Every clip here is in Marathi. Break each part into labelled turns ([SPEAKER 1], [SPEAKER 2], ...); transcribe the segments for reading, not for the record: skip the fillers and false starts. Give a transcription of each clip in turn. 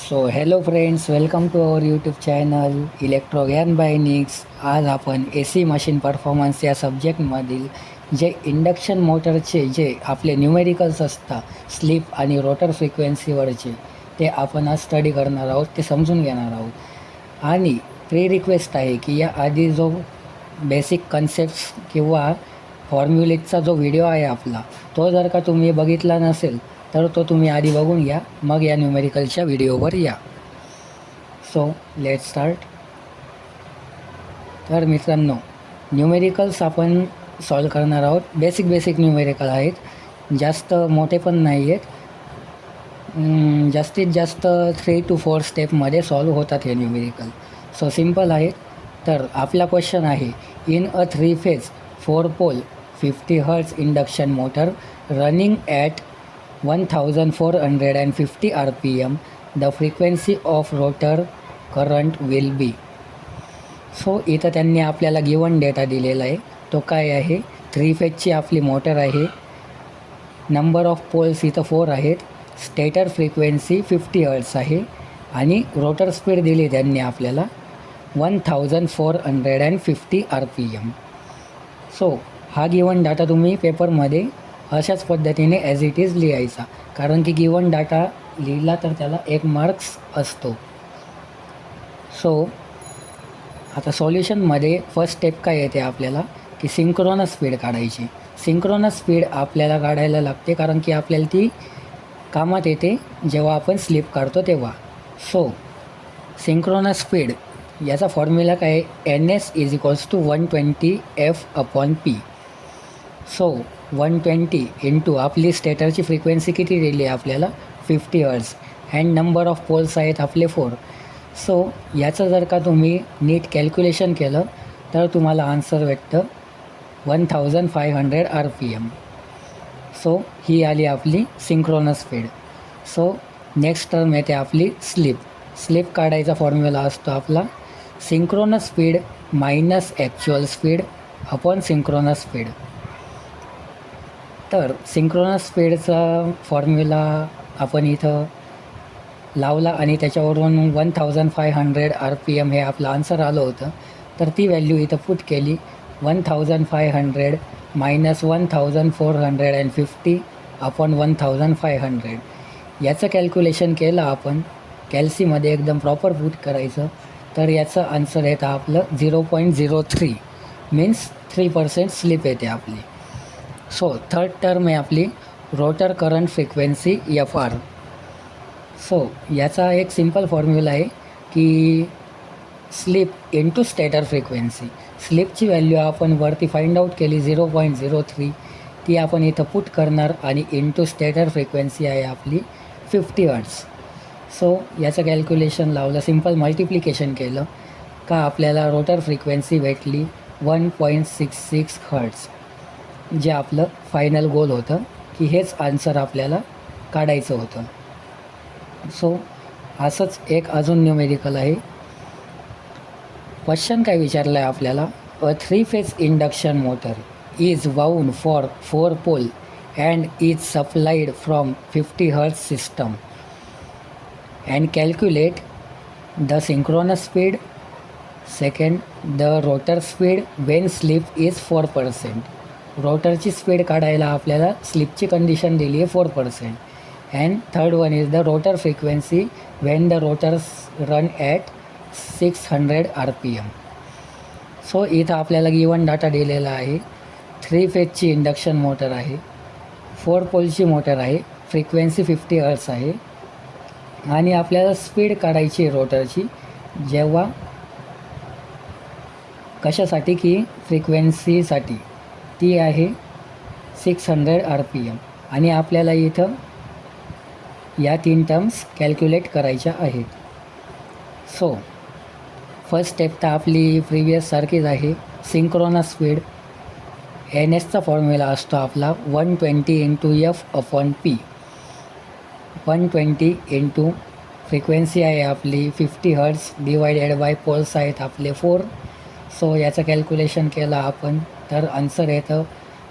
[SPEAKER 1] So hello friends, welcome to our YouTube channel electro Gyan by Nicks. आज आपण ए सी मशीन परफॉर्मन्स या सब्जेक्टमधील जे इंडक्शन मोटरचे जे आपले न्यूमेरिकल्स असतात स्लिप आणि रोटर फ्रिक्वेन्सीवरचे, ते आपण आज स्टडी करणार आहोत, ते समजून घेणार आहोत. आणि प्री रिक्वेस्ट आहे की या आधी जो बेसिक कन्सेप्ट्स किंवा फॉर्म्युलेटचा जो व्हिडिओ आहे आपला, तो जर का तुम्ही बघितला नसेल तर तो तुम्ही आधी बघून घ्या, मग या न्यूमेरिकलच्या व्हिडिओवर या. So let start. तर मित्रांनो, न्यूमेरिकल्स आपण सॉल्व करणार आहोत. बेसिक न्यूमेरिकल आहेत, जास्त मोठे पण नाही आहेत. जास्तीत जास्त 3 to 4 स्टेपमध्ये सॉल्व होतात हे न्यूमेरिकल. सो सिम्पल आहे. तर आपला क्वेश्चन आहे, in a 3 phase 4 pole 50 hertz induction motor running at 1450 RPM, the frequency of rotor current will be. So इथं त्यांनी आपल्याला गिवन डेटा दिलेला आहे. तो काय आहे, 3 फेजची आपली मोटर आहे. नंबर ऑफ पोल्स इथं 4 आहेत. स्टेटर फ्रिक्वेन्सी 50 हर्ट्ज आहे आणि रोटर स्पीड दिली त्यांनी आपल्याला 1450 RPM. सो हा गिवन डाटा तुम्ही पेपरमध्ये अशाच पद्धतीने ॲज इट इज लिहायचा, कारण की गिवन डाटा लिहिला तर त्याला 1 मार्क्स असतो. सो आता सॉल्युशनमध्ये फर्स्ट स्टेप काय येते आपल्याला, की सिंक्रोनस स्पीड काढायची. सिंक्रोनस स्पीड आपल्याला काढायला लागते, कारण की आपल्याला ती कामात येते जेव्हा आपण स्लिप काढतो तेव्हा. सो सिंक्रोनस स्पीड याचा फॉर्म्युला काय आहे, NS = 120 F/P. सो 120 इंटू आपली स्टेटरची फ्रिक्वेन्सी किती दिली आहे आपल्याला, 50 hertz, and number of poles आहेत आपले 4. सो याचं जर का तुम्ही नीट कॅल्क्युलेशन केलं तर तुम्हाला आन्सर भेटतं 1500 RPM. सो ही आली आपली synchronous speed. So next term येते आपली स्लिप. स्लिप काढायचा फॉर्म्युला असतो आपला synchronous speed minus actual speed upon synchronous speed. तर सिंक्रोनस स्पीडचा फॉर्म्युला आपण इथं लावला आणि त्याच्यावरून 1500 RPM हे आपलं आन्सर आलं होतं. तर ती व्हॅल्यू इथं पुट केली, 1500 मायनस 1450 अपॉन 1500. याचं कॅल्क्युलेशन केलं आपण, कॅल्सीमध्ये एकदम प्रॉपर पुट करायचं, तर याचं आन्सर येतं आपलं 0.03, मीन्स 3% स्लिप येते आपली. सो थर्ड टर्म आहे आपली rotor current frequency FR. So याचा एक सिम्पल फॉर्म्युला आहे की स्लिप इंटू स्टेटर फ्रिक्वेन्सी. स्लिपची व्हॅल्यू आपण वरती फाइंड आउट केली 0.03, ती आपण इथं पुट करणार आणि इंटू स्टेटर फ्रिक्वेन्सी आहे आपली 50 हर्ट्ज. सो याचं कॅल्क्युलेशन लावलं, सिम्पल मल्टिप्लिकेशन केलं का आपल्याला रोटर फ्रिक्वेन्सी भेटली 1.66 हर्ट्ज, जे आपलं फायनल गोल होतं की हेच आन्सर आपल्याला काढायचं होतं. सो असंच एक अजून न्यूमेरिकल आहे. क्वेश्चन काय विचारलं आहे आपल्याला, a 3 phase induction motor is wound for 4 pole and is supplied from 50 hertz system and calculate the synchronous speed, second the rotor speed when slip is 4%. रोटरची स्पीड काढायला आपल्याला स्लिपची कंडिशन दिली आहे 4%. And third one is the rotor frequency when the rotors run at 600 RPM. So इथं आपल्याला गिवन डाटा दिलेला आहे. 3 फेजची इंडक्शन मोटर आहे, 4 पोलची मोटर आहे, फ्रिक्वेन्सी 50 हर्ट्ज आहे आणि आपल्याला स्पीड काढायची आहे रोटरची, जेव्हा कशासाठी की फ्रिक्वेन्सीसाठी ती आहे 600 RPM. आणि आपल्याला इथं या 3 टर्म्स कॅल्क्युलेट करायच्या आहेत. सो फर्स्ट स्टेप तर आपली प्रिवियस सारखीच आहे. सिंक्रोनस स्पीड NSचा फॉर्म्युला असतो आपला 120 इंटू F/P. 120 इंटू फ्रिक्वेन्सी आहे आपली 50 हर्ट्ज डिवायडेड बाय पोल्स आहेत आपले 4. सो याचं कॅल्क्युलेशन केलं आपण तर आन्सर येतं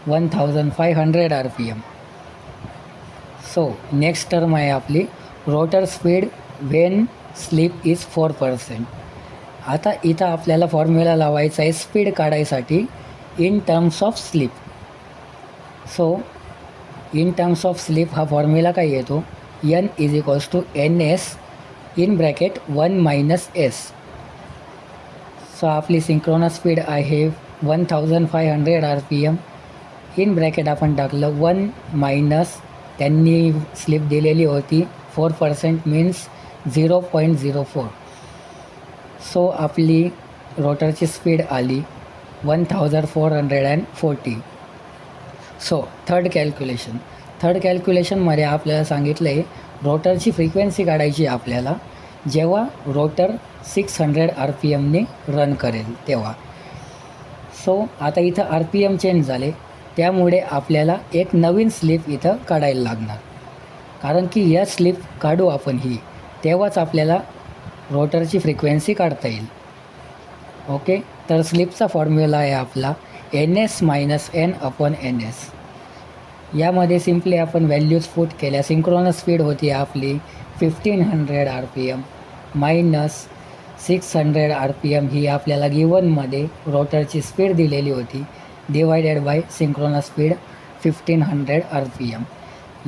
[SPEAKER 1] 1500 RPM. सो नेक्स्ट टर्म आहे आपली rotor speed when slip is 4%. आता इथं आपल्याला फॉर्म्युला लावायचा आहे स्पीड काढायसाठी in terms of slip. So in terms of slip हा फॉर्म्युला काय येतो, N is equals to N S in bracket 1 - S. So आपली सिंक्रोनस स्पीड आहे 1500 RPM. इन ब्रॅकेट आपण टाकलं 1 मायनस त्यांनी स्लिप दिलेली होती 4% मीन्स 0.04. सो आपली रोटरची स्पीड आली 1440. सो थर्ड कॅल्क्युलेशनमध्ये आपल्याला सांगितलं आहे रोटरची फ्रिक्वेन्सी काढायची आपल्याला जेव्हा रोटर 600 RPMने रन करेल तेव्हा. सो आता इथं RPM चेंज झाले, त्यामुळे आपल्याला एक नवीन स्लिप इथं काढायला लागणार, कारण की या स्लिप काढू आपण ही तेव्हाच आपल्याला रोटरची फ्रिक्वेन्सी काढता येईल. ओके, तर स्लिपचा फॉर्म्युला आहे आपला NS - N/NS. यामध्ये सिम्पली आपण व्हॅल्यूज पुट केल्या. सिंक्रोनस स्पीड होती आपली 1500 RPM मायनस 600 RPM ही आपल्याला गिवनमध्ये रोटरची स्पीड दिलेली होती, divided by synchronous speed 1500 RPM.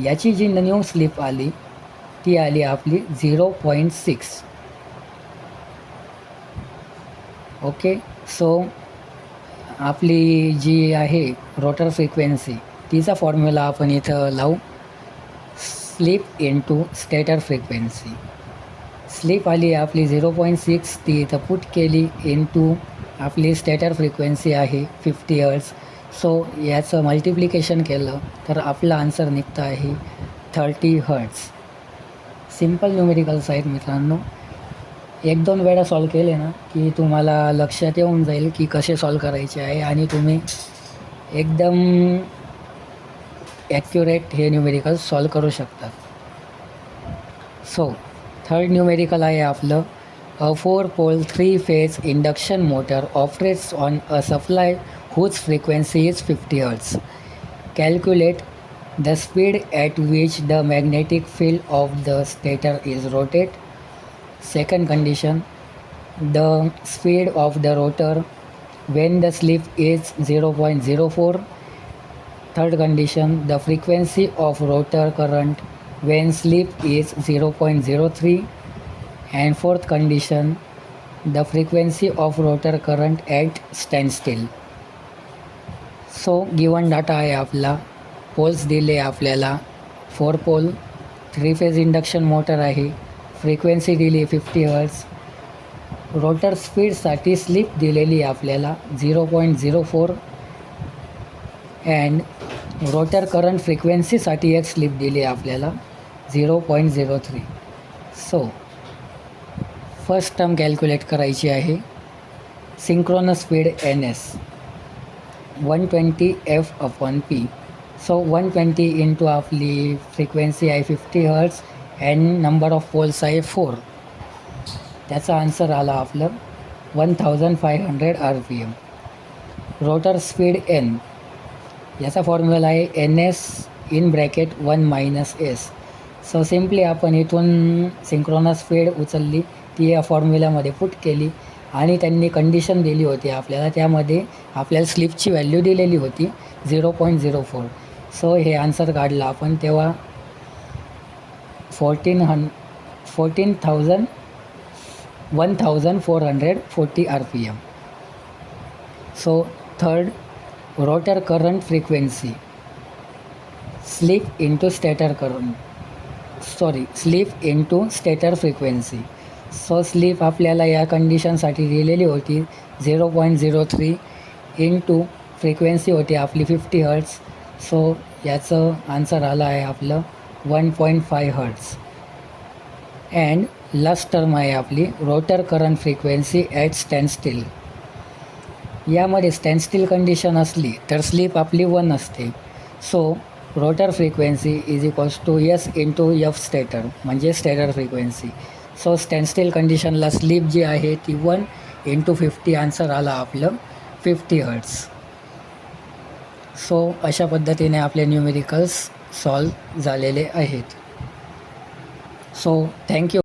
[SPEAKER 1] याची जी न्यू स्लिप आली ती आली आपली 0.6. ओके, सो आपली जी आहे रोटर फ्रिक्वेन्सी तिचा फॉर्म्युला आपण इथं लावू. Sleep into stator frequency. Sleep आली आपली 0.6, ती इथं पुट केली इंटू आपली स्टेटर फ्रिक्वेन्सी आहे 50 हर्ट्ज. सो याचं मल्टिप्लिकेशन केलं तर आपला आन्सर निघतं आहे 30 हर्ट्ज. सिम्पल न्यूमेरिकल्स आहेत मित्रांनो. 1-2 वेळा सॉल्व केले ना की तुम्हाला लक्षात येऊन जाईल की कसे सॉल्व करायचे आहे आणि तुम्ही एकदम ॲक्युरेट हे न्यूमेरिकल सॉल्व करू शकतात. सो थर्ड न्यूमेरिकल आहे आपलं अ 4-pole 3-phase induction motor operates on a supply whose frequency is 50 Hz. Calculate the speed at which the magnetic field of the stator is rotated. Second condition, the speed of the rotor when the slip is 0.04. Third condition, the frequency of rotor current when slip is 0.03. And fourth condition, the frequency of rotor current at standstill. So given data आहे आपला. पोल्स दिले आपल्याला 4 पोल 3 फेज इंडक्शन मोटर आहे. फ्रिक्वेन्सी दिली 50 हर्ट्ज. रोटर स्पीडसाठी स्लिप दिलेली आपल्याला 0.04 अँड रोटर करंट फ्रिक्वेन्सीसाठी एक स्लिप दिली आपल्याला 0.03. सो फर्स्ट टर्म कॅल्क्युलेट करायची आहे. Synchronous speed NS 120 F/P. So 120 into आपली फ्रिक्वेन्सी आहे 50 hertz and number of poles आहे 4. त्याचा आन्सर आला आपलं 1500 RPM. रोटर स्पीड N याचा फॉर्म्युला आहे NS in bracket 1 - S. So simply आपण इथून सिंक्रोनस स्पीड उचलली, ती या फॉर्म्युल्यामध्ये पुट केली आणि त्यांनी कंडिशन दिली होती आपल्याला, त्यामध्ये आपल्याला स्लिपची व्हॅल्यू दिलेली होती 0.04. सो हे आन्सर काढलं आपण तेव्हा 1440 RPM. So third, rotor current frequency slip into stator frequency. So slip आपल्याला या कंडिशनसाठी दिलेली होती 0.03 इंटू फ्रिक्वेन्सी होती आपली 50 हर्ट्ज. सो याचं आन्सर आलं आहे आपलं 1.5 हर्ट्ज. अँड लास्ट टर्म आहे आपली rotor current frequency at standstill. यामध्ये स्टँडस्टिल कंडिशन असली तर स्लिप आपली 1 असते. So rotor frequency is equals to S into F stator म्हणजे स्टेटर फ्रिक्वेन्सी. सो स्टँडस्टिल कंडिशनला स्लिप जी आहे ती 1 इंटू 50 आन्सर आला आपलं 50 हर्ट्ज. सो अशा पद्धतीने आपले न्यूमेरिकल्स सॉल्व झालेले आहेत. So thank you.